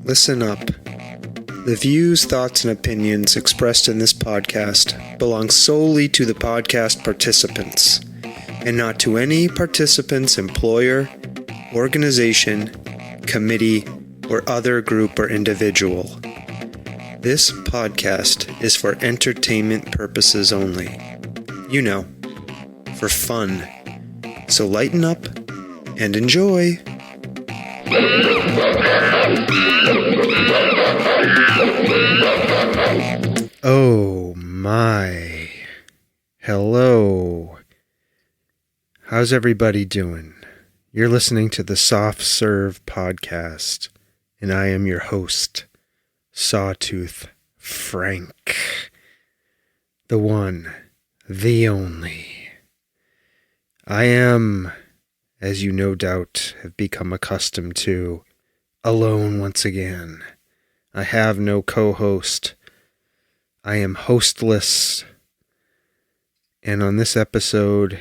Listen up. The views, thoughts, and opinions expressed in this podcast belong solely to the podcast participants, and not to any participant's employer, organization, committee, or other group or individual. This podcast is for entertainment purposes only. You know, for fun. So lighten up and enjoy. Oh my. Hello. How's everybody doing? You're listening to the Soft Serve podcast, and I am your host, Sawtooth Frank. The one, the only. I am, as you no doubt have become accustomed to, alone once again. I have no co-host. I am hostless. And on this episode,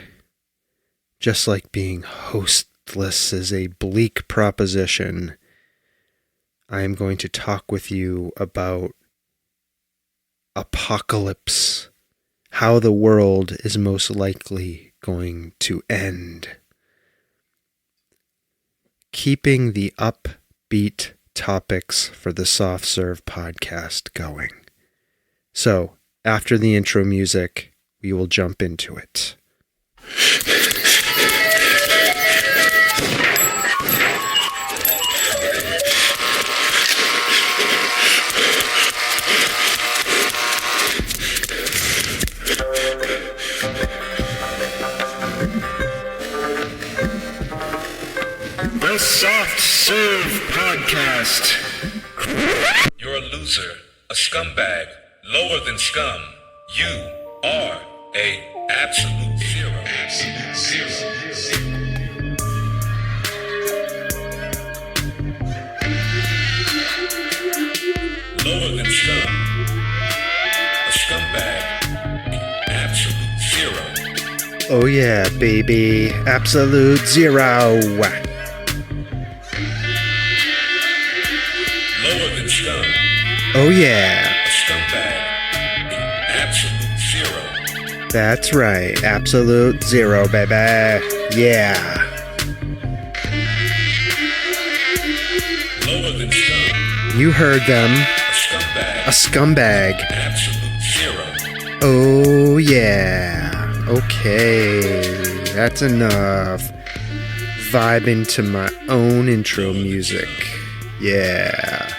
just like being hostless is a bleak proposition, I am going to talk with you about apocalypse, how the world is most likely going to end. Keeping the upbeat topics for the Soft Serve podcast going. So, after the intro music, we will jump into it. The Soft Serve Podcast. You're a loser, a scumbag, lower than scum. You are a absolute zero. Absolute zero. Lower than scum. A scumbag. Absolute zero. Oh yeah, baby. Absolute zero. Oh yeah. A scumbag. Absolute zero. That's right. Absolute zero, baby. Yeah. Lower than scum. You heard them. A scumbag. A scumbag. Absolute zero. Oh yeah. Okay. That's enough. Vibing to my own intro music. Yeah.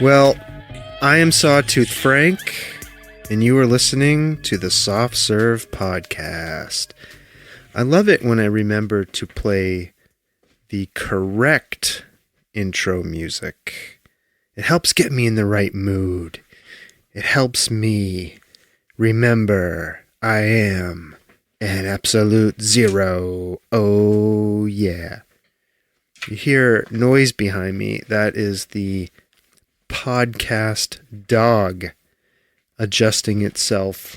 Well, I am Sawtooth Frank, and you are listening to the Soft Serve podcast. I love it when I remember to play the correct intro music. It helps get me in the right mood. It helps me remember I am an absolute zero. Oh yeah. You hear noise behind me. That is the podcast dog adjusting itself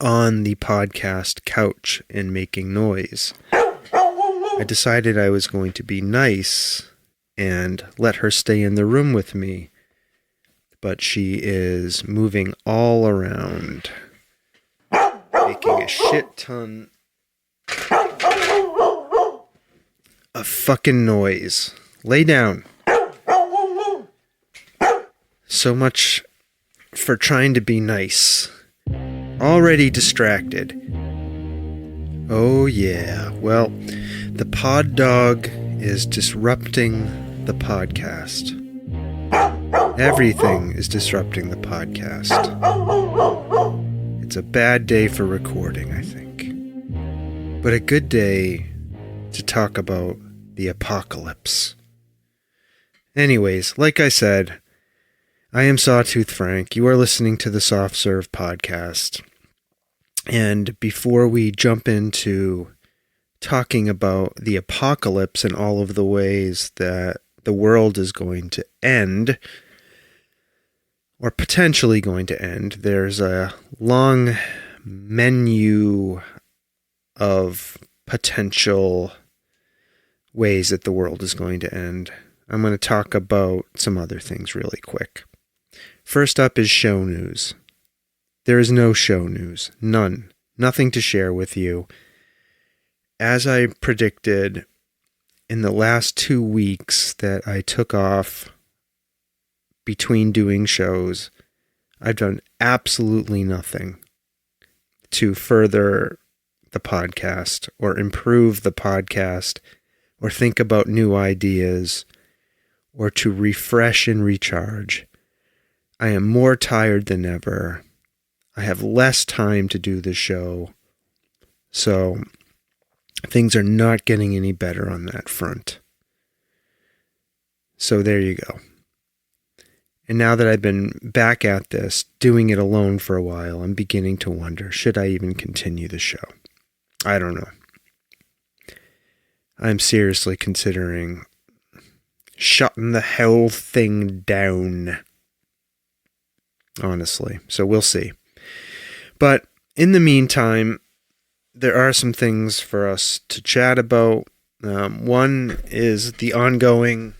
on the podcast couch and making noise. I decided I was going to be nice and let her stay in the room with me, but she is moving all around, making a shit ton of fucking noise. Lay down. So much for trying to be nice. Already distracted. Oh yeah. Well, the pod dog is disrupting the podcast. Everything is disrupting the podcast. It's a bad day for recording, I think. But a good day to talk about the apocalypse. Anyways, like I said, I am Sawtooth Frank. You are listening to the Soft Serve podcast. And before we jump into talking about the apocalypse and all of the ways that the world is going to end, or potentially going to end, there's a long menu of potential ways that the world is going to end. I'm going to talk about some other things really quick. First up is show news. There is no show news. None. Nothing to share with you. As I predicted in the last 2 weeks that I took off between doing shows, I've done absolutely nothing to further the podcast or improve the podcast or think about new ideas or to refresh and recharge. I am more tired than ever. I have less time to do the show. So things are not getting any better on that front. So there you go. And now that I've been back at this, doing it alone for a while, I'm beginning to wonder, should I even continue the show? I don't know. I'm seriously considering shutting the whole thing down. Honestly. So we'll see. But in the meantime, there are some things for us to chat about. One is the ongoing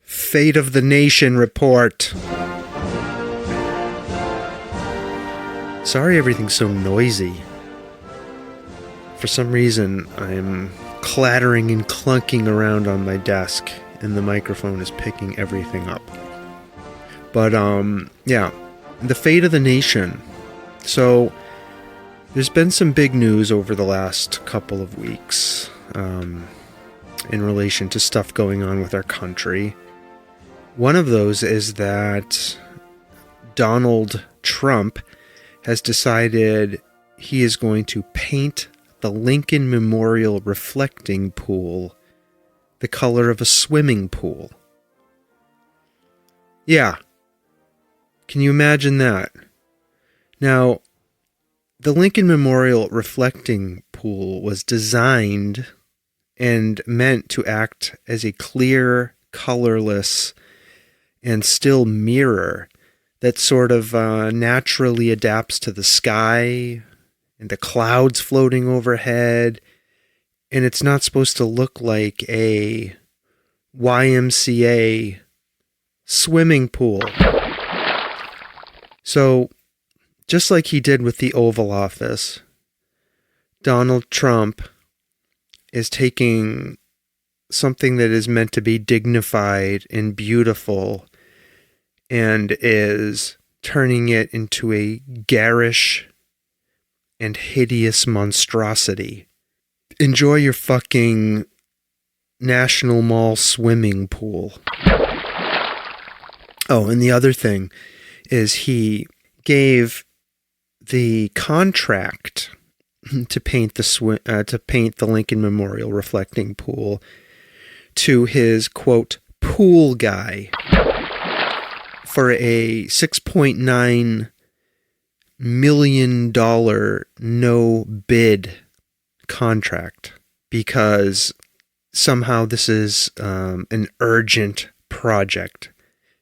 Fate of the Nation report. Sorry everything's so noisy. For some reason, I'm clattering and clunking around on my desk, and the microphone is picking everything up. But, yeah, the Fate of the Nation. So, there's been some big news over the last couple of weeks in relation to stuff going on with our country. One of those is that Donald Trump has decided he is going to paint the Lincoln Memorial reflecting pool the color of a swimming pool. Yeah. Can you imagine that? Now, the Lincoln Memorial reflecting pool was designed and meant to act as a clear, colorless, and still mirror that sort of naturally adapts to the sky and the clouds floating overhead. And it's not supposed to look like a YMCA swimming pool. So, just like he did with the Oval Office, Donald Trump is taking something that is meant to be dignified and beautiful and is turning it into a garish and hideous monstrosity. Enjoy your fucking National Mall swimming pool. Oh, and the other thing is he gave the contract to paint the Lincoln Memorial reflecting pool to his, quote, pool guy for a $6.9 million no bid contract, because somehow this is an urgent project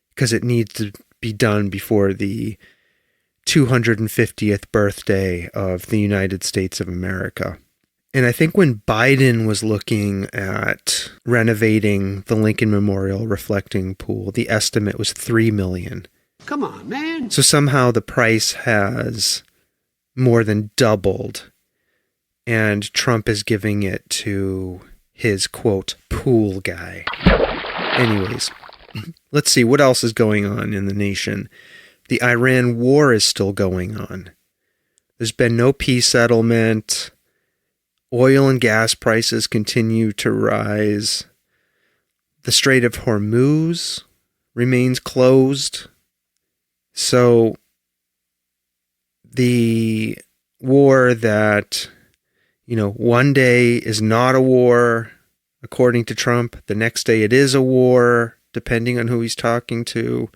because it needs to be done before the 250th birthday of the United States of America. And I think when Biden was looking at renovating the Lincoln Memorial reflecting pool, the estimate was $3 million. Come on, man. So somehow the price has more than doubled, and Trump is giving it to his, quote, pool guy. Anyways, let's see what else is going on in the nation. The Iran war is still going on. There's been no peace settlement. Oil and gas prices continue to rise. The Strait of Hormuz remains closed. So the war that, one day is not a war, according to Trump, the next day it is a war, depending on who he's talking to,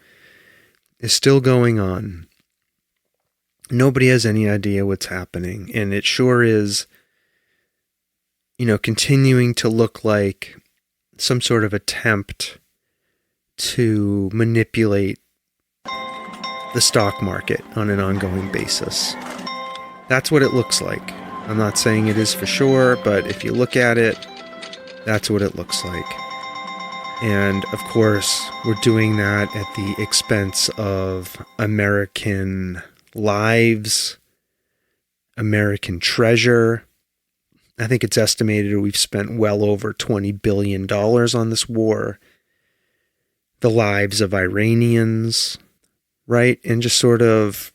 is still going on. Nobody has any idea what's happening, and it sure is, continuing to look like some sort of attempt to manipulate the stock market on an ongoing basis. That's what it looks like. I'm not saying it is for sure, but if you look at it, that's what it looks like. And of course, we're doing that at the expense of American lives, American treasure. I think it's estimated we've spent well over $20 billion on this war. The lives of Iranians, right? And just sort of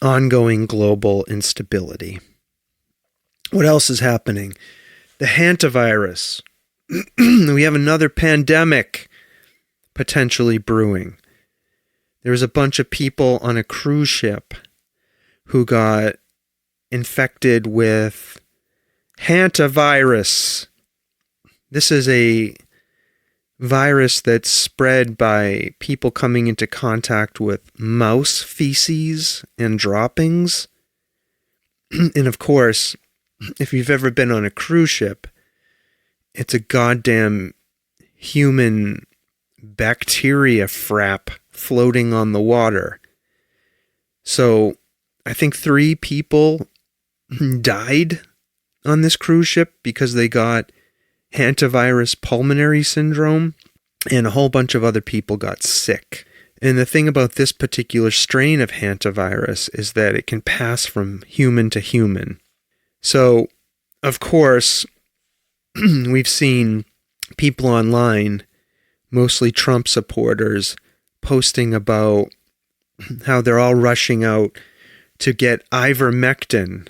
ongoing global instability. What else is happening? The hantavirus. We have another pandemic potentially brewing. There was a bunch of people on a cruise ship who got infected with hantavirus. This is a virus that's spread by people coming into contact with mouse feces and droppings. And of course, if you've ever been on a cruise ship, it's a goddamn human bacteria frap floating on the water. So I think 3 people died on this cruise ship because they got hantavirus pulmonary syndrome, and a whole bunch of other people got sick. And the thing about this particular strain of hantavirus is that it can pass from human to human. So, of course, we've seen people online, mostly Trump supporters, posting about how they're all rushing out to get ivermectin,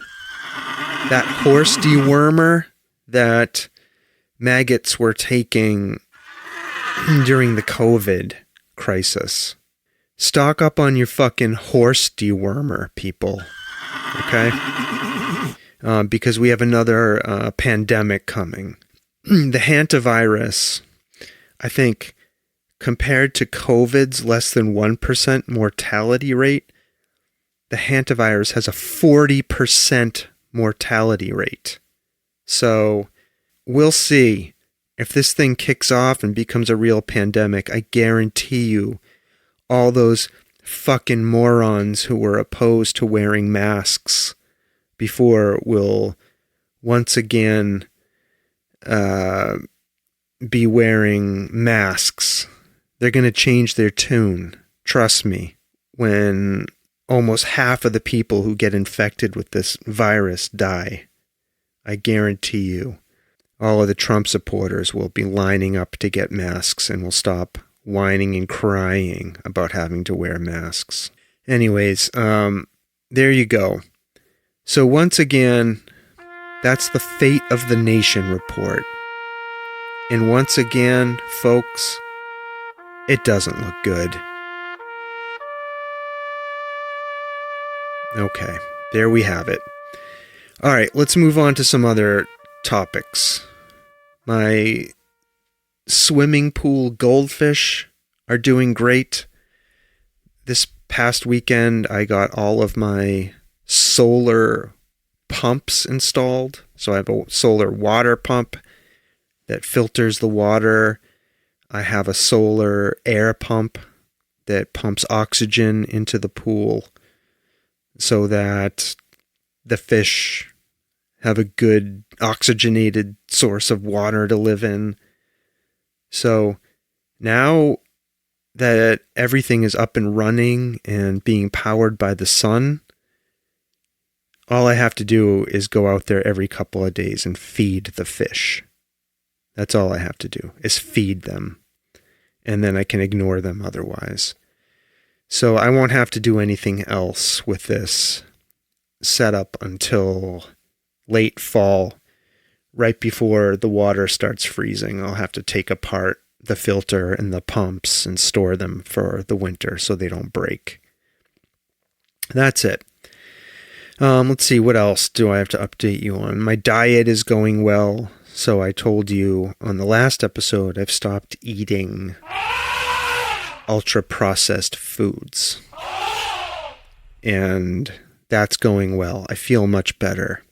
that horse dewormer that maggots were taking during the COVID crisis. Stock up on your fucking horse dewormer, people. Okay? Because we have another pandemic coming. The hantavirus, I think, compared to COVID's less than 1% mortality rate, the hantavirus has a 40% mortality rate. So we'll see. If this thing kicks off and becomes a real pandemic, I guarantee you all those fucking morons who were opposed to wearing masks before will once again be wearing masks. They're going to change their tune. Trust me. When almost half of the people who get infected with this virus die, I guarantee you, all of the Trump supporters will be lining up to get masks and will stop whining and crying about having to wear masks. Anyways, there you go. So once again, that's the Fate of the Nation report. And once again, folks, it doesn't look good. Okay, there we have it. All right, let's move on to some other topics. My swimming pool goldfish are doing great. This past weekend, I got all of my solar pumps installed. So I have a solar water pump that filters the water. I have a solar air pump that pumps oxygen into the pool so that the fish have a good oxygenated source of water to live in. So now that everything is up and running and being powered by the sun, all I have to do is go out there every couple of days and feed the fish. That's all I have to do, is feed them. And then I can ignore them otherwise. So I won't have to do anything else with this setup until late fall, right before the water starts freezing. I'll have to take apart the filter and the pumps and store them for the winter so they don't break. That's it. Let's see, what else do I have to update you on? My diet is going well. So I told you on the last episode, I've stopped eating ultra-processed foods. And that's going well. I feel much better.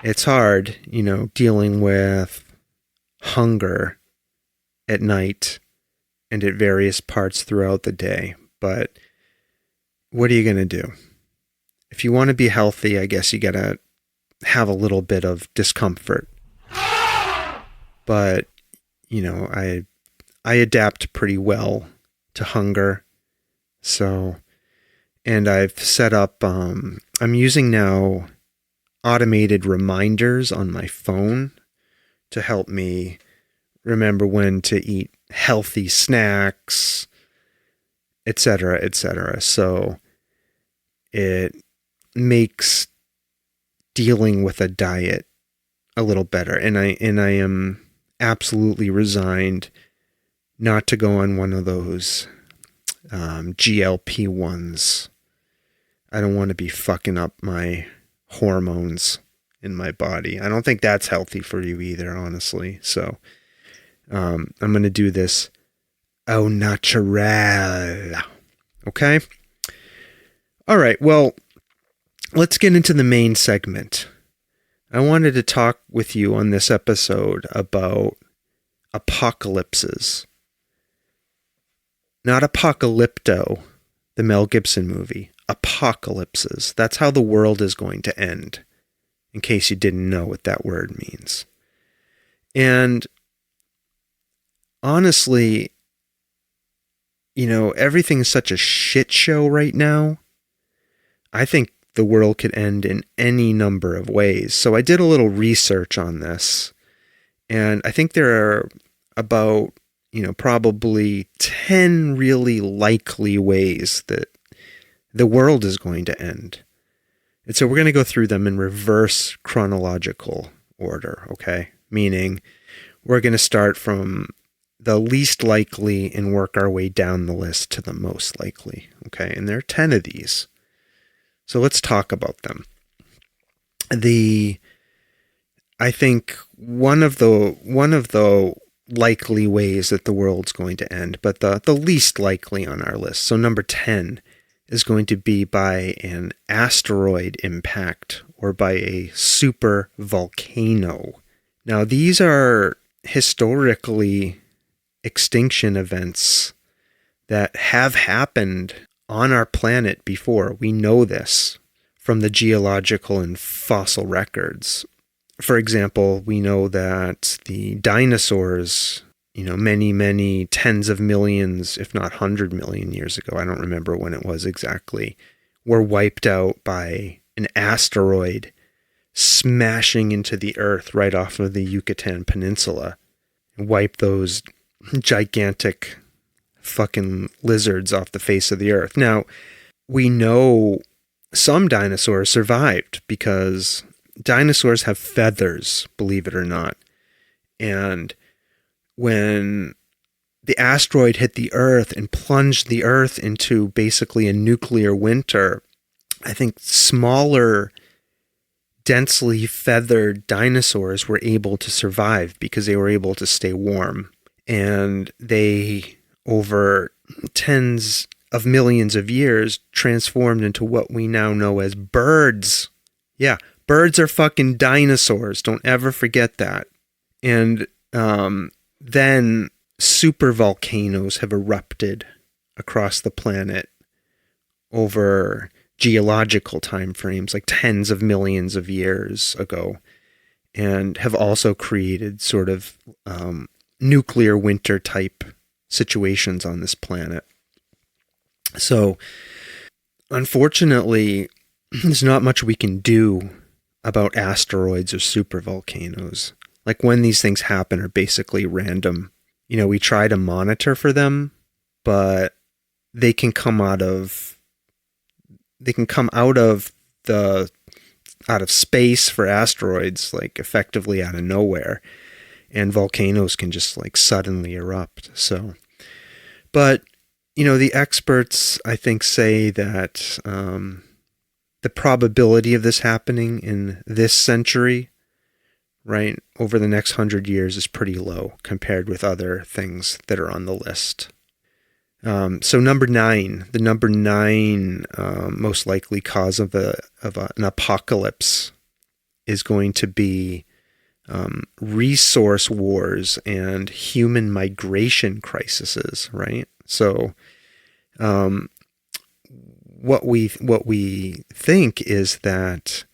It's hard, dealing with hunger at night and at various parts throughout the day. But what are you going to do? If you want to be healthy, I guess you got to have a little bit of discomfort. But I adapt pretty well to hunger. So, and I've set up, I'm using now automated reminders on my phone to help me remember when to eat healthy snacks, etc., etc. So it makes dealing with a diet a little better. And I am absolutely resigned not to go on one of those GLP-1s. I don't want to be fucking up my hormones in my body. I don't think that's healthy for you either, honestly. So I'm going to do this au natural. Okay? All right, well, let's get into the main segment. I wanted to talk with you on this episode about apocalypses. Not Apocalypto, the Mel Gibson movie. Apocalypses. That's how the world is going to end, in case you didn't know what that word means. And honestly, everything's such a shit show right now. I think the world could end in any number of ways. So I did a little research on this, and I think there are about, probably 10 really likely ways that the world is going to end. And so we're going to go through them in reverse chronological order, okay? Meaning we're going to start from the least likely and work our way down the list to the most likely, okay? And there are 10 of these. So let's talk about them. I think one of the likely ways that the world's going to end, but the least likely on our list. So number 10 is going to be by an asteroid impact or by a super volcano. Now, these are historically extinction events that have happened on our planet before. We know this from the geological and fossil records. For example, we know that the dinosaurs, many, many tens of millions, if not 100 million years ago, I don't remember when it was exactly, were wiped out by an asteroid smashing into the earth right off of the Yucatan Peninsula and wiped those gigantic fucking lizards off the face of the earth. Now, we know some dinosaurs survived because dinosaurs have feathers, believe it or not. And when the asteroid hit the earth and plunged the earth into basically a nuclear winter, I think smaller, densely feathered dinosaurs were able to survive because they were able to stay warm. And they, over tens of millions of years, transformed into what we now know as birds. Yeah, birds are fucking dinosaurs. Don't ever forget that. And then super volcanoes have erupted across the planet over geological time frames, like tens of millions of years ago, and have also created sort of nuclear winter type situations on this planet. So, unfortunately, there's not much we can do about asteroids or supervolcanoes. Like, when these things happen are basically random. We try to monitor for them, but they can come out of space for asteroids, like effectively out of nowhere, and volcanoes can just like suddenly erupt. So, but the experts, I think, say that the probability of this happening in this century, right, over the next 100 years is pretty low compared with other things that are on the list. So number 9, the number 9 most likely cause of an apocalypse is going to be resource wars and human migration crises, right? So what we think is that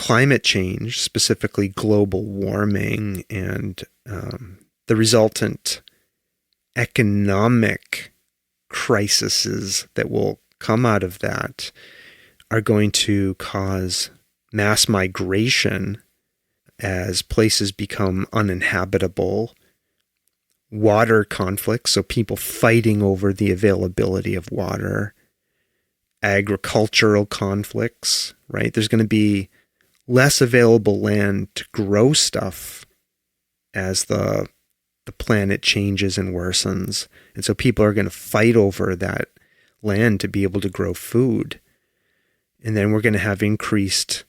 climate change, specifically global warming, and the resultant economic crises that will come out of that are going to cause mass migration as places become uninhabitable, water conflicts, so people fighting over the availability of water, agricultural conflicts, right? There's going to be less available land to grow stuff as the planet changes and worsens. And so people are going to fight over that land to be able to grow food. And then we're going to have increased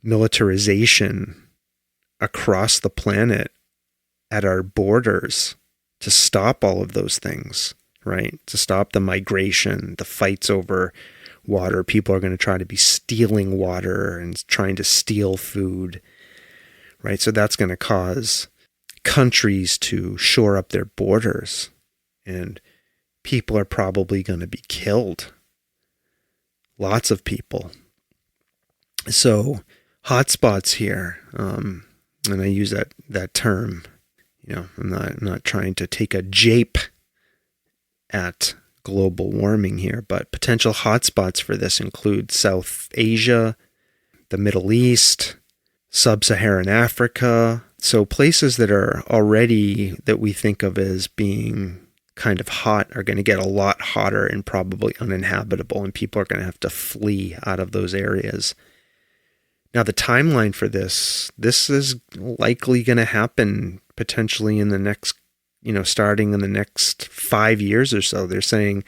militarization across the planet at our borders to stop all of those things, right? To stop the migration, the fights over water. People are going to try to be stealing water and trying to steal food, right? So that's going to cause countries to shore up their borders, and people are probably going to be killed. Lots of people. So hotspots here, and I use that term, I'm not trying to take a jape at global warming here, but potential hotspots for this include South Asia, the Middle East, Sub-Saharan Africa. So places that are already, that we think of as being kind of hot, are going to get a lot hotter and probably uninhabitable, and people are going to have to flee out of those areas. Now, the timeline for this is likely going to happen potentially in the next, starting in the next 5 years or so. They're saying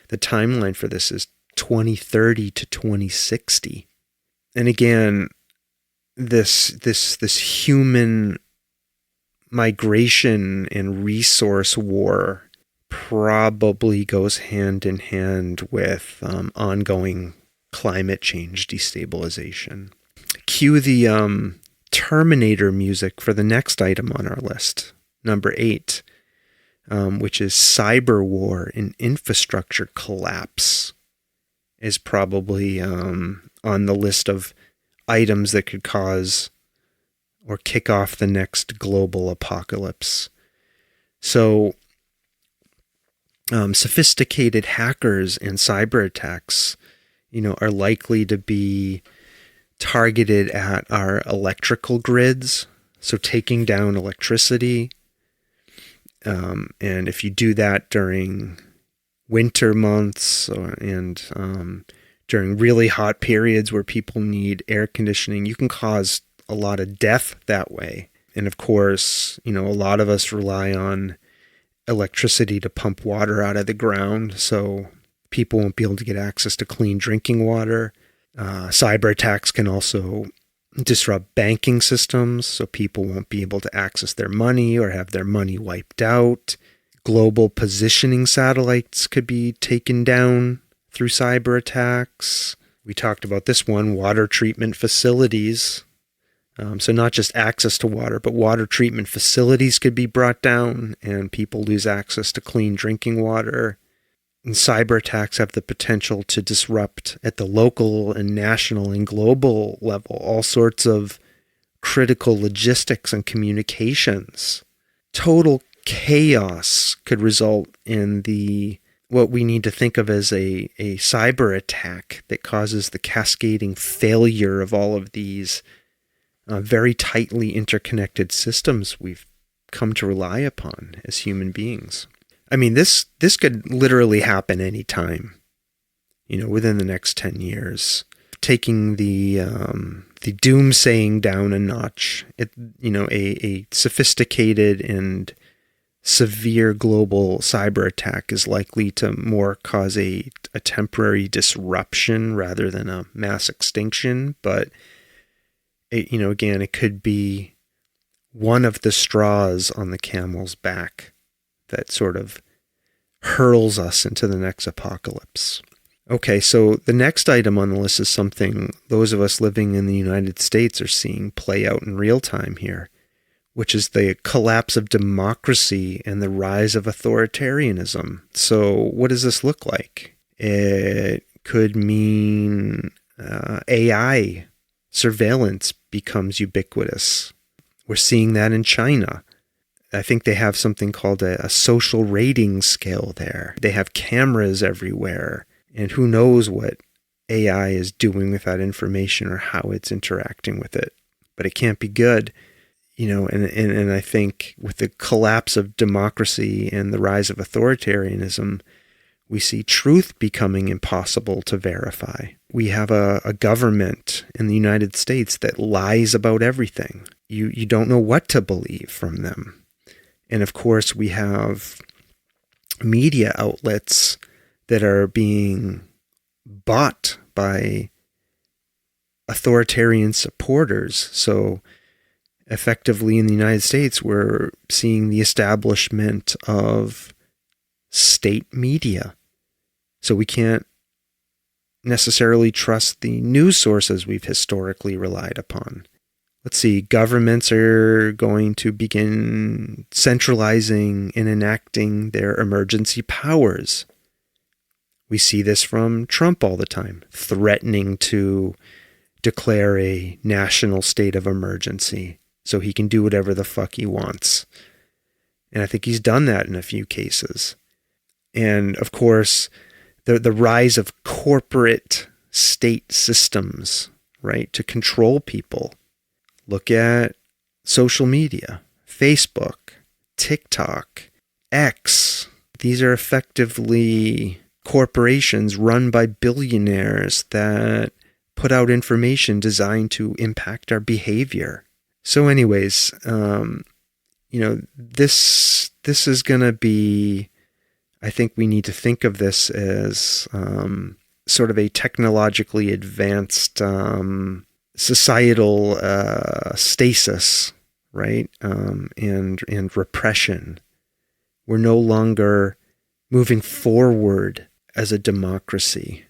the timeline for this is 2030 to 2060. And again, this human migration and resource war probably goes hand in hand with ongoing climate change destabilization. Cue the Terminator music for the next item on our list, number 8, which is cyber war and infrastructure collapse, is probably on the list of items that could cause or kick off the next global apocalypse. So, sophisticated hackers and cyber attacks, are likely to be targeted at our electrical grids, so taking down electricity. And if you do that during winter months and during really hot periods where people need air conditioning, you can cause a lot of death that way. And of course, a lot of us rely on electricity to pump water out of the ground, so people won't be able to get access to clean drinking water. Cyber attacks can also disrupt banking systems, so people won't be able to access their money or have their money wiped out. Global positioning satellites could be taken down through cyber attacks. We talked about this one, water treatment facilities. So not just access to water, but water treatment facilities could be brought down and people lose access to clean drinking water. And cyber attacks have the potential to disrupt at the local and national and global level all sorts of critical logistics and communications. Total chaos could result in what we need to think of as a cyber attack that causes the cascading failure of all of these very tightly interconnected systems we've come to rely upon as human beings. I mean, this could literally happen anytime, within the next 10 years. Taking the doomsaying down a notch, a sophisticated and severe global cyber attack is likely to more cause a temporary disruption rather than a mass extinction. But, again, it could be one of the straws on the camel's back that sort of hurls us into the next apocalypse. Okay, so the next item on the list is something those of us living in the United States are seeing play out in real time here, which is the collapse of democracy and the rise of authoritarianism. So what does this look like? It could mean AI surveillance becomes ubiquitous. We're seeing that in China. I think they have something called a social rating scale there. They have cameras everywhere, and who knows what AI is doing with that information or how it's interacting with it. But it can't be good. And I think with the collapse of democracy and the rise of authoritarianism, we see truth becoming impossible to verify. We have a government in the United States that lies about everything. You don't know what to believe from them. And of course, we have media outlets that are being bought by authoritarian supporters. So effectively in the United States, we're seeing the establishment of state media. So we can't necessarily trust the news sources we've historically relied upon. Let's see, governments are going to begin centralizing and enacting their emergency powers. We see this from Trump all the time, threatening to declare a national state of emergency so he can do whatever the fuck he wants. And I think he's done that in a few cases. And of course, the rise of corporate state systems, right, to control people. Look at social media, Facebook, TikTok, X. These are effectively corporations run by billionaires that put out information designed to impact our behavior. So anyways, this is going to be, I think we need to think of this as sort of a technologically advanced societal stasis, right? And repression. We're no longer moving forward as a democracy.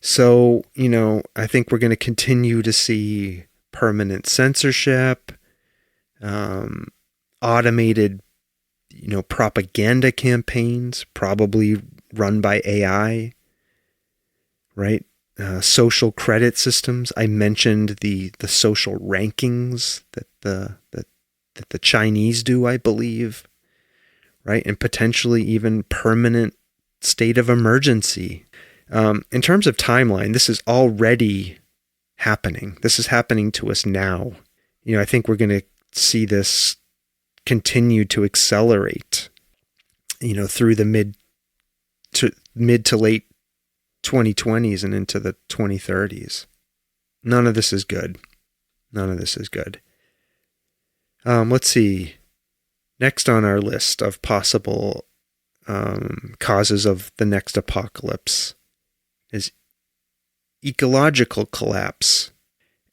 So, I think we're going to continue to see permanent censorship, automated, propaganda campaigns, probably run by AI, right? Social credit systems. I mentioned the social rankings that the Chinese do, I believe, right? And potentially even permanent state of emergency. In terms of timeline, this is already happening. This is happening to us now. I think we're going to see this continue to accelerate, through the mid to late 2020s and into the 2030s. None of this is good. Let's see. Next on our list of possible causes of the next apocalypse is ecological collapse.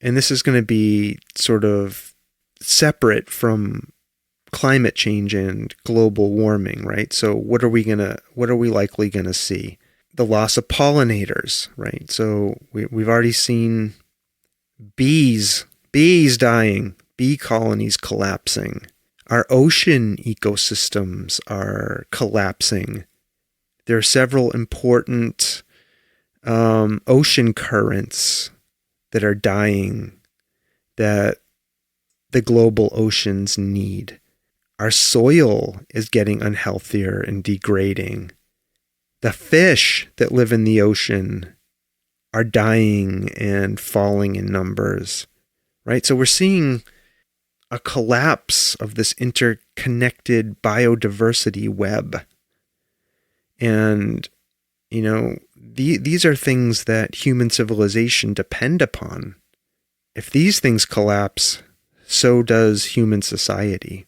And this is going to be sort of separate from climate change and global warming, right? So what are we likely going to see? The loss of pollinators, right? So we've already seen bees dying, bee colonies collapsing. Our ocean ecosystems are collapsing. There are several important ocean currents that are dying that the global oceans need. Our soil is getting unhealthier and degrading. The fish that live in the ocean are dying and falling in numbers, right? So we're seeing a collapse of this interconnected biodiversity web. And, these are things that human civilization depend upon. If these things collapse, so does human society.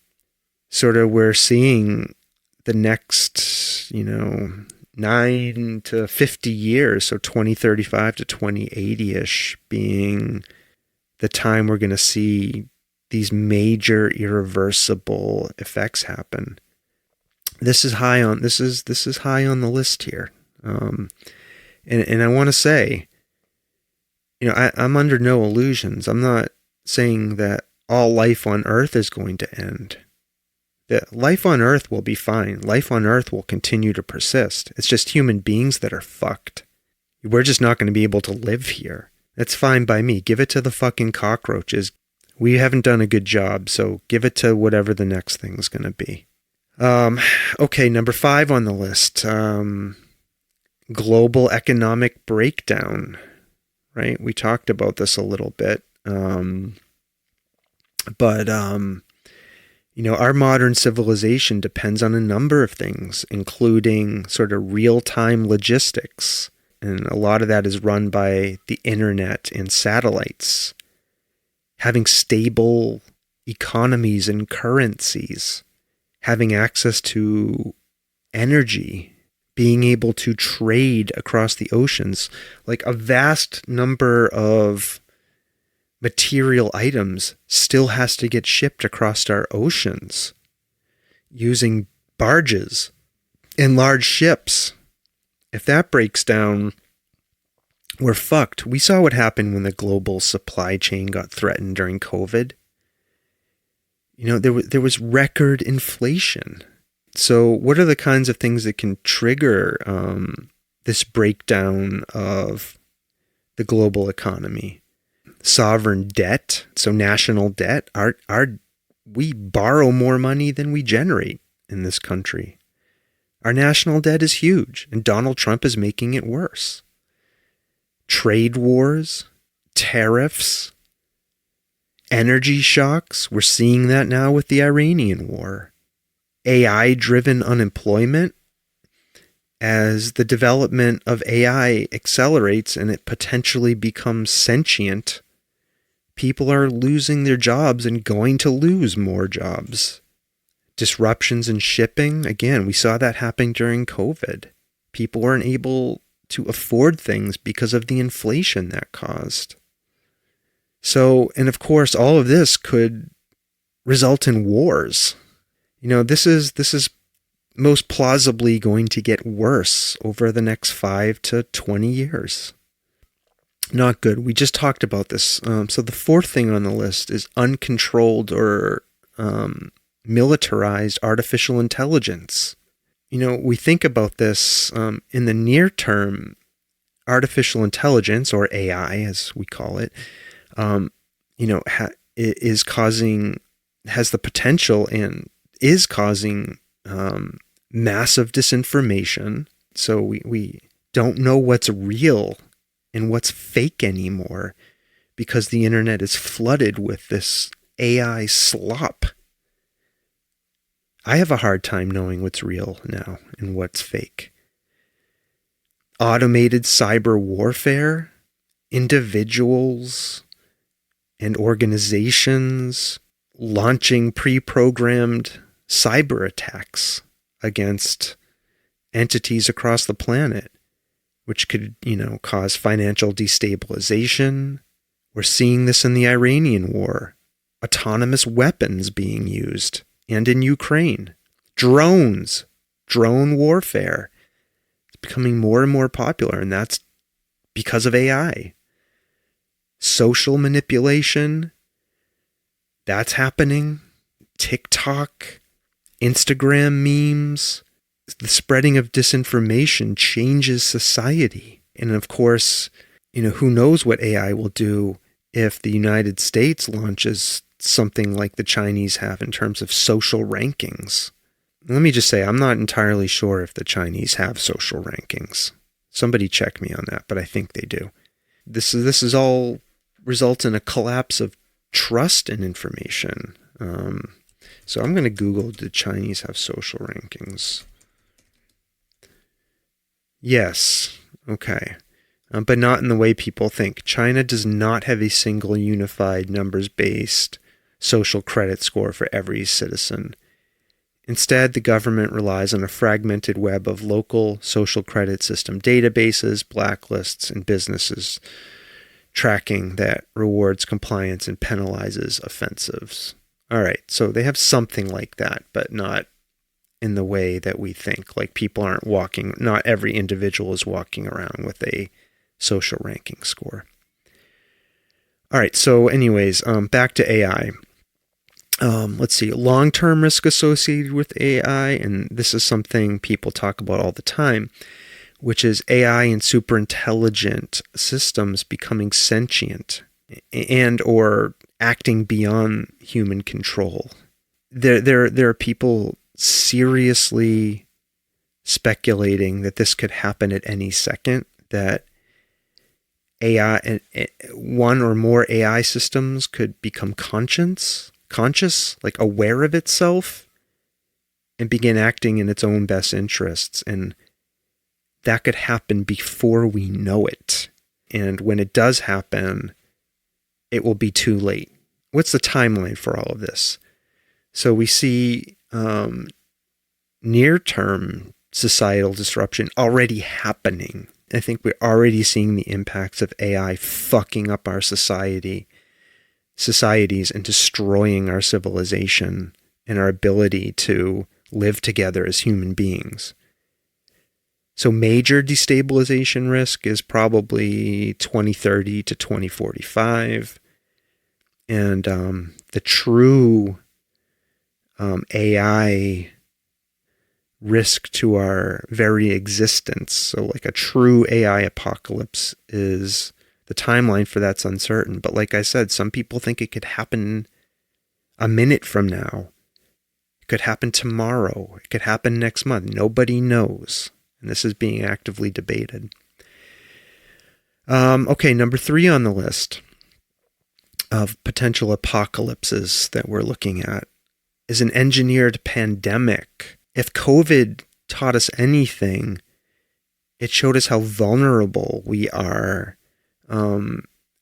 Sort of we're seeing the next, 9 to 50 years, so 2035 to 2080-ish being the time we're going to see these major irreversible effects happen. This is high on the list here. And I want to say, I'm under no illusions. I'm not saying that all life on Earth is going to end. That life on Earth will be fine. Life on Earth will continue to persist. It's just human beings that are fucked. We're just not going to be able to live here. That's fine by me. Give it to the fucking cockroaches. We haven't done a good job, so give it to whatever the next thing's going to be. Okay, number 5 on the list. Global economic breakdown. Right? We talked about this a little bit. But our modern civilization depends on a number of things, including sort of real-time logistics. And a lot of that is run by the internet and satellites. Having stable economies and currencies. Having access to energy. Being able to trade across the oceans. Like a vast number of material items still has to get shipped across our oceans using barges and large ships. If that breaks down, we're fucked. We saw what happened when the global supply chain got threatened during COVID. There was record inflation. So what are the kinds of things that can trigger this breakdown of the global economy? Sovereign debt, so national debt. We borrow more money than we generate in this country. Our national debt is huge, and Donald Trump is making it worse. Trade wars, tariffs, energy shocks. We're seeing that now with the Iranian war. AI-driven unemployment. As the development of AI accelerates and it potentially becomes sentient, people are losing their jobs and going to lose more jobs. Disruptions in shipping. Again, we saw that happen during COVID. People weren't able to afford things because of the inflation that caused. So, and of course, all of this could result in wars. This is most plausibly going to get worse over the next 5 to 20 years. Not good. We just talked about this. So the 4th thing on the list is uncontrolled or militarized artificial intelligence. We think about this in the near term. Artificial intelligence, or AI as we call it, has the potential and is causing massive disinformation. So we don't know what's real and what's fake anymore because the internet is flooded with this AI slop. I have a hard time knowing what's real now and what's fake. Automated cyber warfare, individuals and organizations launching pre-programmed cyber attacks against entities across the planet, which could, cause financial destabilization. We're seeing this in the Iranian war. Autonomous weapons being used. And in Ukraine. Drones. Drone warfare. It's becoming more and more popular, and that's because of AI. Social manipulation. That's happening. TikTok. Instagram memes. The spreading of disinformation changes society. And of course, who knows what AI will do if the United States launches something like the Chinese have in terms of social rankings. Let me just say, I'm not entirely sure if the Chinese have social rankings. Somebody check me on that, but I think they do. This is all results in a collapse of trust in information. So I'm going to Google, do Chinese have social rankings? Yes. Okay. But not in the way people think. China does not have a single unified numbers-based social credit score for every citizen. Instead, the government relies on a fragmented web of local social credit system databases, blacklists, and businesses tracking that rewards compliance and penalizes offensives. All right, so they have something like that, but not in the way that we think. Like not every individual is walking around with a social ranking score. All right, so anyways, back to AI. Let's see, long-term risk associated with AI, and this is something people talk about all the time. which is AI and superintelligent systems becoming sentient and or acting beyond human control. There are people seriously speculating that this could happen at any second, that AI and one or more AI systems could become conscious, like aware of itself, and begin acting in its own best interests. And that could happen before we know it. And when it does happen, it will be too late. What's the timeline for all of this? So we see near-term societal disruption already happening. I think we're already seeing the impacts of AI fucking up our societies and destroying our civilization and our ability to live together as human beings. So major destabilization risk is probably 2030 to 2045. And the true AI risk to our very existence, so like a true AI apocalypse, is the timeline for that's uncertain. But like I said, some people think it could happen a minute from now. It could happen tomorrow. It could happen next month. Nobody knows. And this is being actively debated. Okay, number 3 on the list of potential apocalypses that we're looking at is an engineered pandemic. If COVID taught us anything, it showed us how vulnerable we are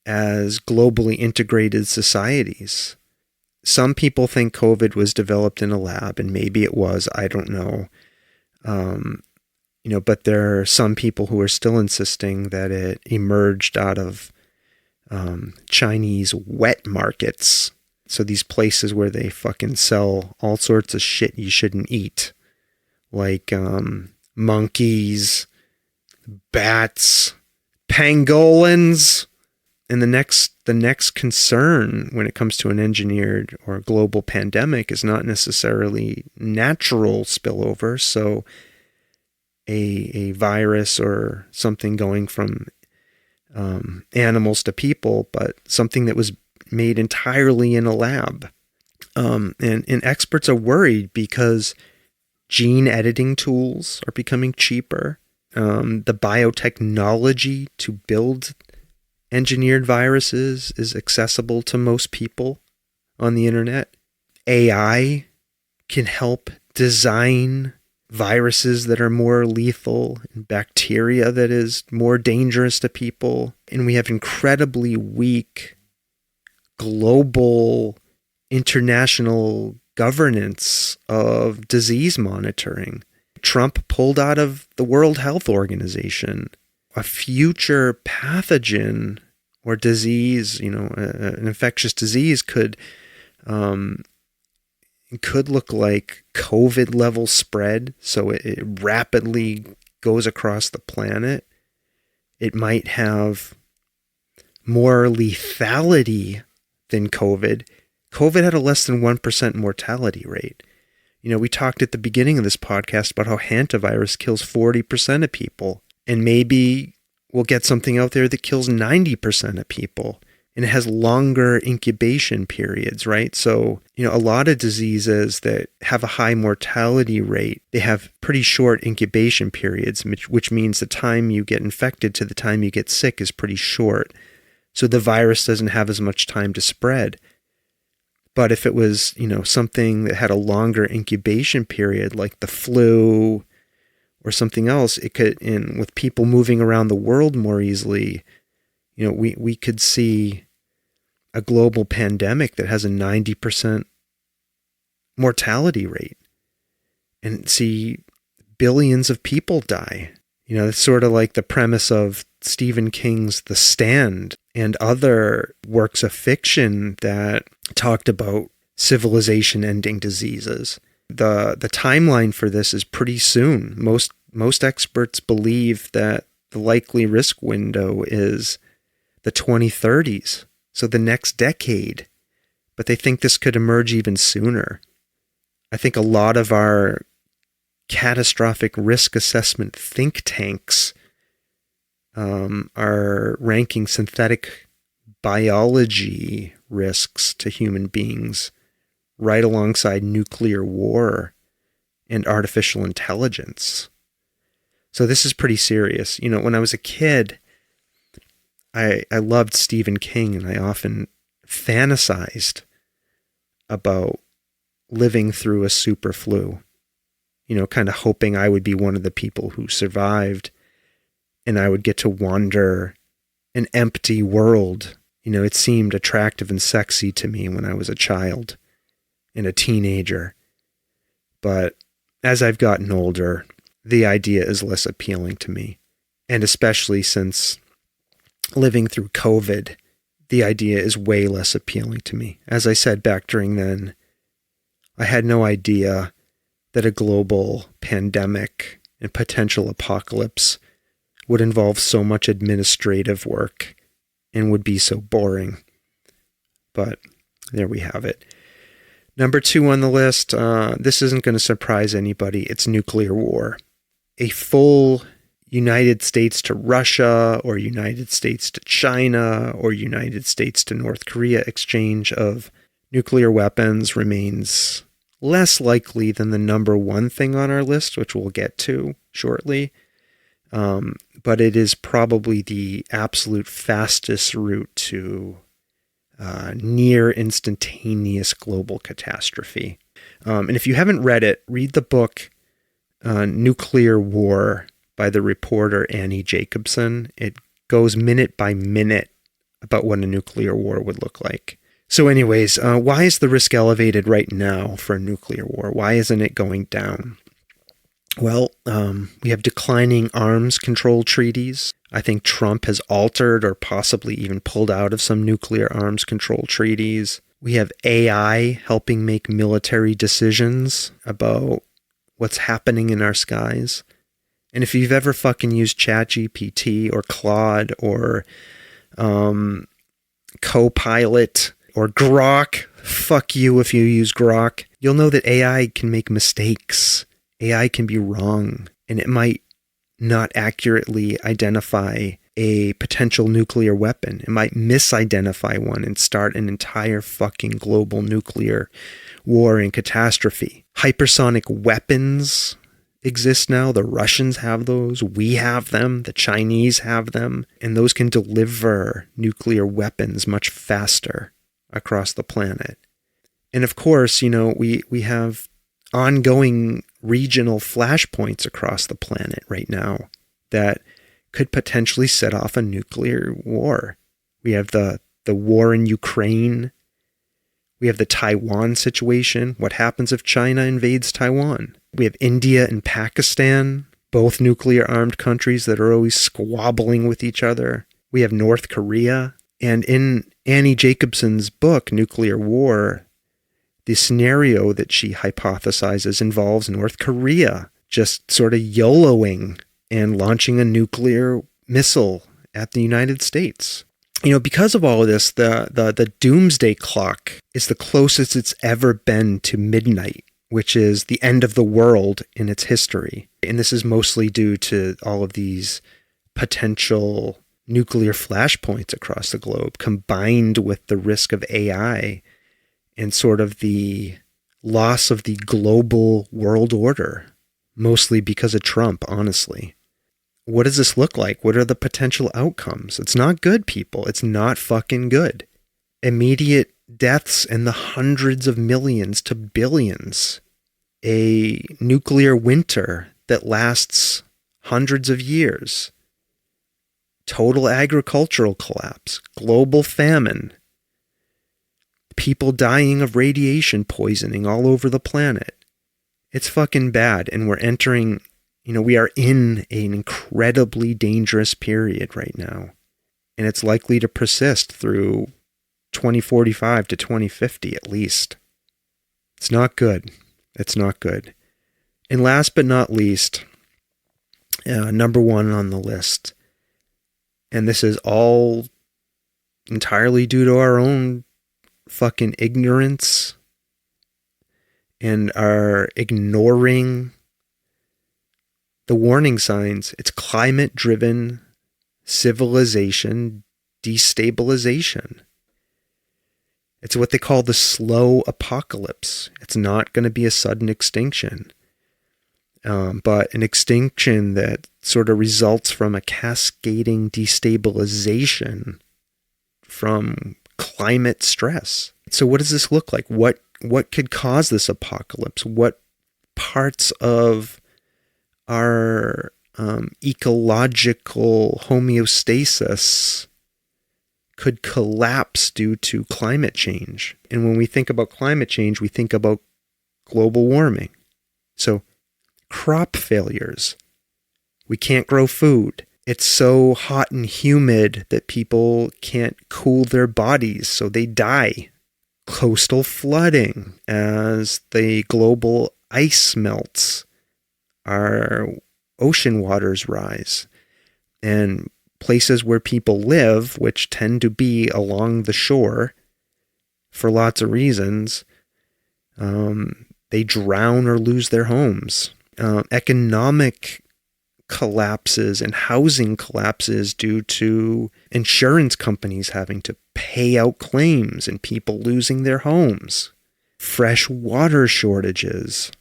as globally integrated societies. Some people think COVID was developed in a lab, and maybe it was, I don't know. But there are some people who are still insisting that it emerged out of Chinese wet markets. So these places where they fucking sell all sorts of shit you shouldn't eat. Like monkeys, bats, pangolins. And the next concern when it comes to an engineered or global pandemic is not necessarily natural spillover. So a virus or something going from animals to people, but something that was made entirely in a lab. And experts are worried because gene editing tools are becoming cheaper. The biotechnology to build engineered viruses is accessible to most people on the internet. AI can help design viruses that are more lethal and bacteria that is more dangerous to people. And we have incredibly weak global international governance of disease monitoring. Trump pulled out of the World Health Organization. A future pathogen or disease, an infectious disease could look like COVID level spread. So it rapidly goes across the planet. It might have more lethality than COVID. COVID had a less than 1% mortality rate. We talked at the beginning of this podcast about how hantavirus kills 40% of people. And maybe we'll get something out there that kills 90% of people. And it has longer incubation periods, right? So, a lot of diseases that have a high mortality rate, they have pretty short incubation periods, which means the time you get infected to the time you get sick is pretty short. So the virus doesn't have as much time to spread. But if it was, something that had a longer incubation period, like the flu or something else, it could, and with people moving around the world more easily, we could see a global pandemic that has a 90% mortality rate and see billions of people die. It's sort of like the premise of Stephen King's The Stand and other works of fiction that talked about civilization-ending diseases. The timeline for this is pretty soon. Most experts believe that the likely risk window is the 2030s, so the next decade. But they think this could emerge even sooner. I think a lot of our catastrophic risk assessment think tanks are ranking synthetic biology risks to human beings right alongside nuclear war and artificial intelligence. So this is pretty serious. You know, when I was a kid, I loved Stephen King, and I often fantasized about living through a super flu, you know, kind of hoping I would be one of the people who survived and I would get to wander an empty world. You know, it seemed attractive and sexy to me when I was a child and a teenager. But as I've gotten older, the idea is less appealing to me. And especially since living through COVID, the idea is way less appealing to me. As I said back during then, I had no idea that a global pandemic and potential apocalypse would involve so much administrative work and would be so boring. But there we have it. Number 2 on the list, this isn't going to surprise anybody. It's nuclear war. A full United States to Russia or United States to China or United States to North Korea exchange of nuclear weapons remains less likely than the number 1 thing on our list, which we'll get to shortly. But it is probably the absolute fastest route to near instantaneous global catastrophe. And if you haven't read it, read the book Nuclear War by the reporter Annie Jacobson. It goes minute by minute about what a nuclear war would look like. So anyways, why is the risk elevated right now for a nuclear war? Why isn't it going down? Well, we have declining arms control treaties. I think Trump has altered or possibly even pulled out of some nuclear arms control treaties. We have AI helping make military decisions about what's happening in our skies. And if you've ever fucking used ChatGPT or Claude or Copilot or Grok, fuck you if you use Grok, you'll know that AI can make mistakes. AI can be wrong, and it might not accurately identify a potential nuclear weapon. It might misidentify one and start an entire fucking global nuclear war and catastrophe. Hypersonic weapons exist now. The Russians have those. We have them. The Chinese have them. And those can deliver nuclear weapons much faster across the planet. And of course, you know, we have ongoing regional flashpoints across the planet right now that could potentially set off a nuclear war. We have the war in Ukraine. We have the Taiwan situation. What happens if China invades Taiwan? We have India and Pakistan, both nuclear armed countries that are always squabbling with each other. We have North Korea. And in Annie Jacobson's book, Nuclear War, the scenario that she hypothesizes involves North Korea just sort of YOLOing and launching a nuclear missile at the United States. You know, because of all of this, the doomsday clock is the closest it's ever been to midnight, which is the end of the world in its history. And this is mostly due to all of these potential nuclear flashpoints across the globe, combined with the risk of AI and sort of the loss of the global world order, mostly because of Trump, honestly. What does this look like? What are the potential outcomes? It's not good, people. It's not fucking good. Immediate deaths in the hundreds of millions to billions. A nuclear winter that lasts hundreds of years. Total agricultural collapse. Global famine. People dying of radiation poisoning all over the planet. It's fucking bad. And we're entering, we are in an incredibly dangerous period right now. And it's likely to persist through 2045 to 2050 at least. It's not good. It's not good. And last but not least, number 1 on the list. And this is all entirely due to our own fucking ignorance and our ignoring the warning signs. It's climate-driven civilization destabilization. It's what they call the slow apocalypse. It's not going to be a sudden extinction, but an extinction that sort of results from a cascading destabilization from climate stress. So what does this look like? What could cause this apocalypse? What parts of our ecological homeostasis could collapse due to climate change? And when we think about climate change, we think about global warming. So crop failures. We can't grow food. It's so hot and humid that people can't cool their bodies, so they die. Coastal flooding as the global ice melts, our ocean waters rise, and places where people live, which tend to be along the shore for lots of reasons, they drown or lose their homes. Economic collapses and housing collapses due to insurance companies having to pay out claims and people losing their homes. Fresh water shortages.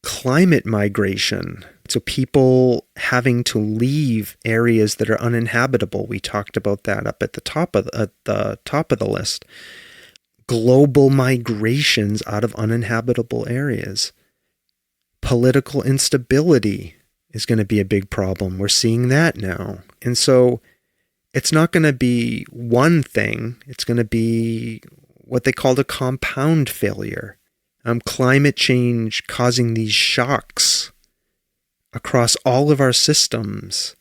Climate migration. So people having to leave areas that are uninhabitable. We talked about that up at the top of the list. Global migrations out of uninhabitable areas. Political instability is going to be a big problem. We're seeing that now. And so it's not going to be one thing. It's going to be what they call a compound failure. Climate change causing these shocks across all of our systems,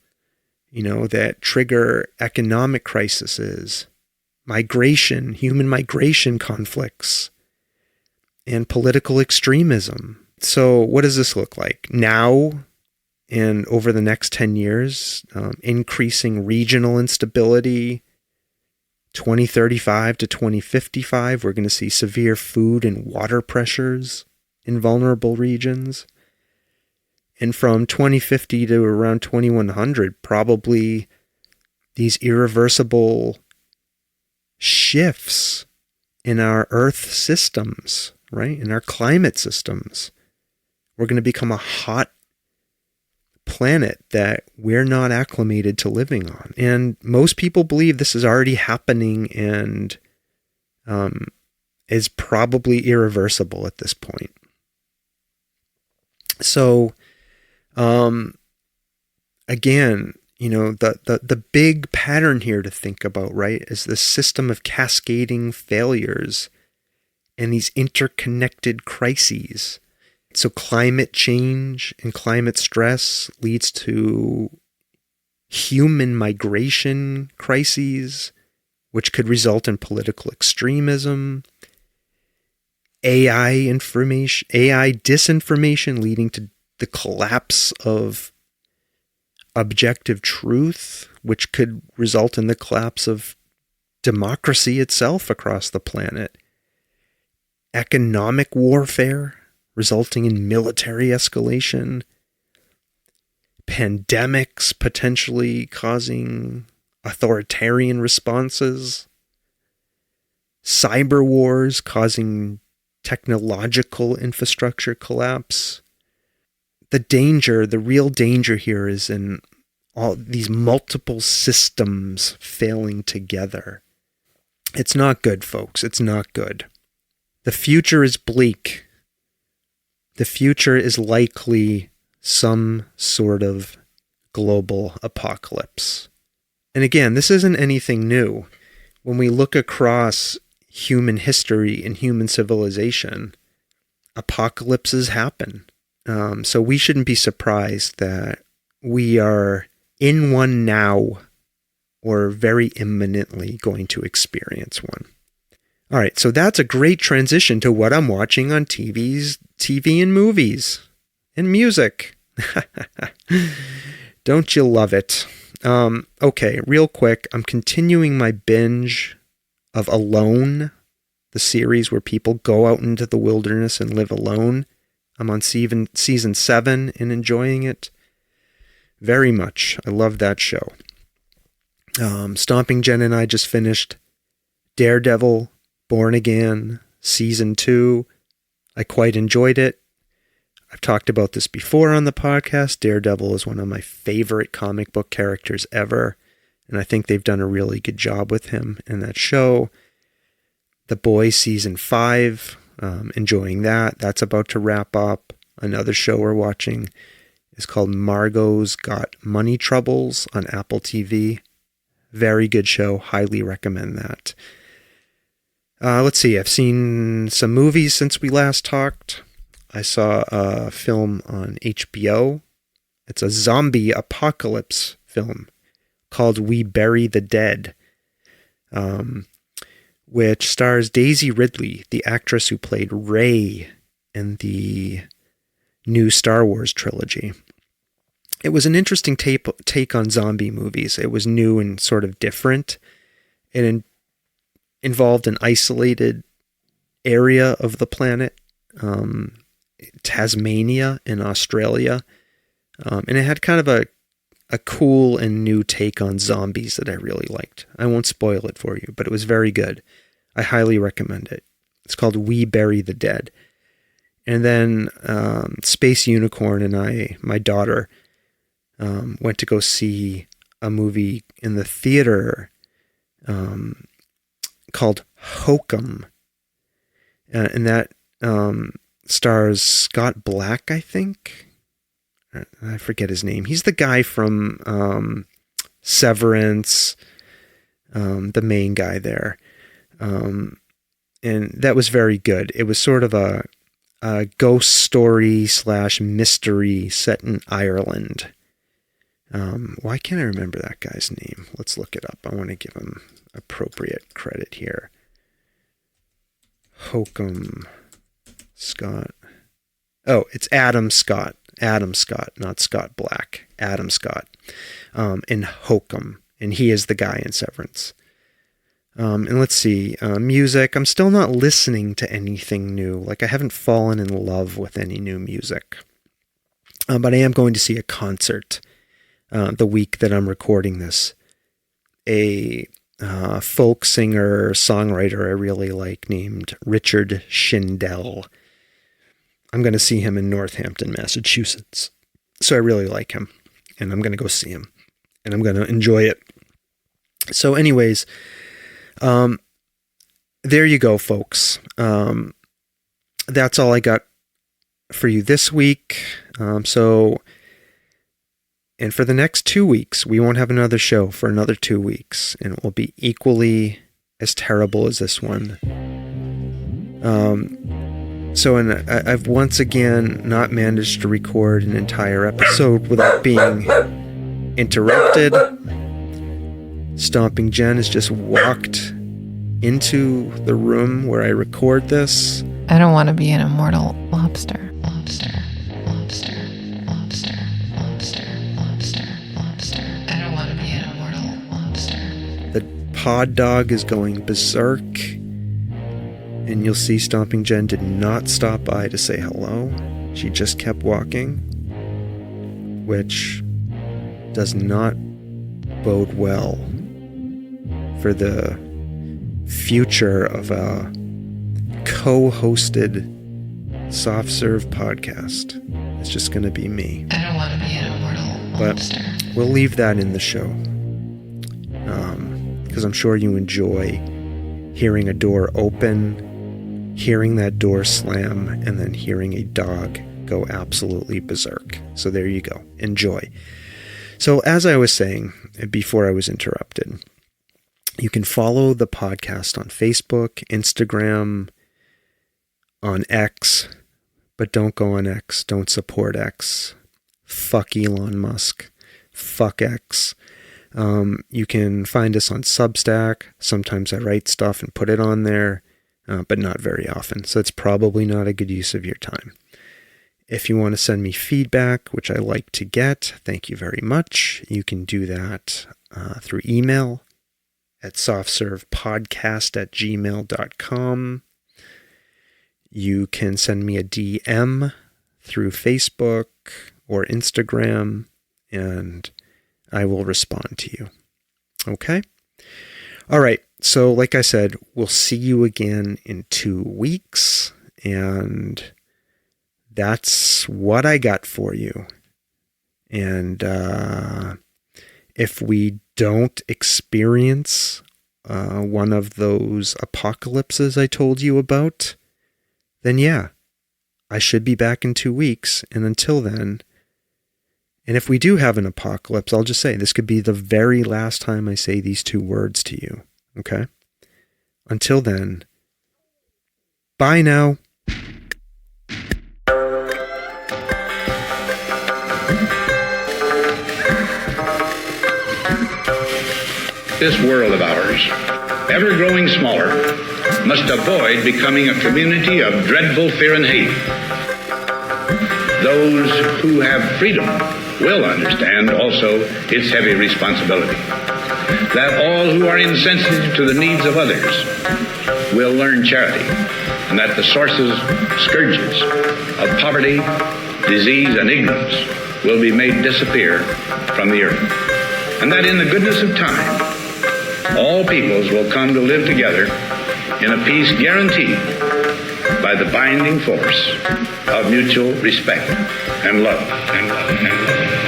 that trigger economic crises, migration, human migration conflicts, and political extremism. So what does this look like now and over the next 10 years? Increasing regional instability. 2035 to 2055, we're going to see severe food and water pressures in vulnerable regions. And from 2050 to around 2100, probably these irreversible shifts in our Earth systems, right? In our climate systems. We're going to become a hot planet that we're not acclimated to living on. And most people believe this is already happening and is probably irreversible at this point. So, again, the big pattern here to think about, right, is this system of cascading failures and these interconnected crises. So climate change and climate stress leads to human migration crises, which could result in political extremism, AI disinformation leading to the collapse of objective truth, which could result in the collapse of democracy itself across the planet, economic warfare resulting in military escalation, pandemics potentially causing authoritarian responses, cyber wars causing technological infrastructure collapse. The real danger here is in all these multiple systems failing together. It's not good, folks. It's not good. The future is bleak. The future is likely some sort of global apocalypse. And again, this isn't anything new. When we look across human history and human civilization, apocalypses happen. So we shouldn't be surprised that we are in one now or very imminently going to experience one. All right, so that's a great transition to what I'm watching on TV and movies and music. Don't you love it? Okay, real quick, I'm continuing my binge of Alone, the series where people go out into the wilderness and live alone. I'm on season 7 and enjoying it. very much. I love that show. Stomping Jen and I just finished Daredevil, Born Again, Season 2. I quite enjoyed it. I've talked about this before on the podcast. Daredevil is one of my favorite comic book characters ever, and I think they've done a really good job with him in that show. The Boys Season 5, enjoying that. That's about to wrap up. Another show we're watching is called Margot's Got Money Troubles on Apple TV. Very good show. Highly recommend that. Let's see. I've seen some movies since we last talked. I saw a film on HBO. It's a zombie apocalypse film called We Bury the Dead, which stars Daisy Ridley, the actress who played Rey in the new Star Wars trilogy. It was an interesting take on zombie movies. It was new and sort of different. It involved an isolated area of the planet, Tasmania in Australia. And it had kind of a cool and new take on zombies that I really liked. I won't spoil it for you, but it was very good. I highly recommend it. It's called We Bury the Dead. And then Space Unicorn and my daughter, went to go see a movie in the theater called Hokum. And that stars Scott Black, I think. I forget his name. He's the guy from Severance, the main guy there. And that was very good. It was sort of a ghost story / mystery set in Ireland. Why can't I remember that guy's name? Let's look it up. I want to give him appropriate credit here. Hokum Scott. Oh, it's Adam Scott. Adam Scott, not Scott Black. Adam Scott. In Hokum. And he is the guy in Severance. And let's see. Music. I'm still not listening to anything new. Like, I haven't fallen in love with any new music. But I am going to see a concert the week that I'm recording this. A folk singer, songwriter I really like named Richard Schindel. I'm going to see him in Northampton, Massachusetts. So I really like him. And I'm going to go see him. And I'm going to enjoy it. So anyways, there you go, folks. That's all I got for you this week. And for the next 2 weeks, we won't have another show for another 2 weeks. And it will be equally as terrible as this one. And I've once again not managed to record an entire episode without being interrupted. Stomping Jen has just walked into the room where I record this. I don't want to be an immortal lobster. I don't want to be an immortal lobster. The pod dog is going berserk. And you'll see Stomping Jen did not stop by to say hello. She just kept walking, which does not bode well for the future of a co-hosted soft serve podcast. It's just going to be me. I don't want to be an immortal lobster. But we'll leave that in the show. Because I'm sure you enjoy hearing a door open, hearing that door slam, and then hearing a dog go absolutely berserk. So there you go. Enjoy. So as I was saying before I was interrupted, you can follow the podcast on Facebook, Instagram, on X, but don't go on X. Don't support X. Fuck Elon Musk. Fuck X. You can find us on Substack. Sometimes I write stuff and put it on there. But not very often. So it's probably not a good use of your time. If you want to send me feedback, which I like to get, thank you very much. You can do that through email at softservepodcast@gmail.com. You can send me a DM through Facebook or Instagram and I will respond to you. Okay? All right. So like I said, we'll see you again in 2 weeks, and that's what I got for you. And if we don't experience one of those apocalypses I told you about, then yeah, I should be back in 2 weeks. And until then, and if we do have an apocalypse, I'll just say this could be the very last time I say these 2 words to you. Okay? Until then, bye now. This world of ours, ever growing smaller, must avoid becoming a community of dreadful fear and hate. Those who have freedom will understand also its heavy responsibility. That all who are insensitive to the needs of others will learn charity, and that the sources, scourges of poverty, disease, and ignorance will be made disappear from the earth. And that in the goodness of time, all peoples will come to live together in a peace guaranteed by the binding force of mutual respect and love.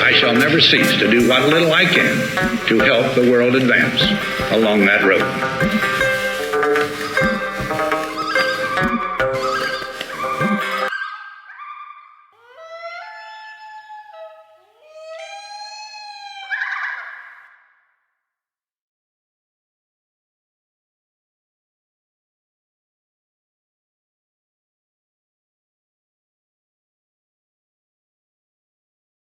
I shall never cease to do what little I can to help the world advance along that road.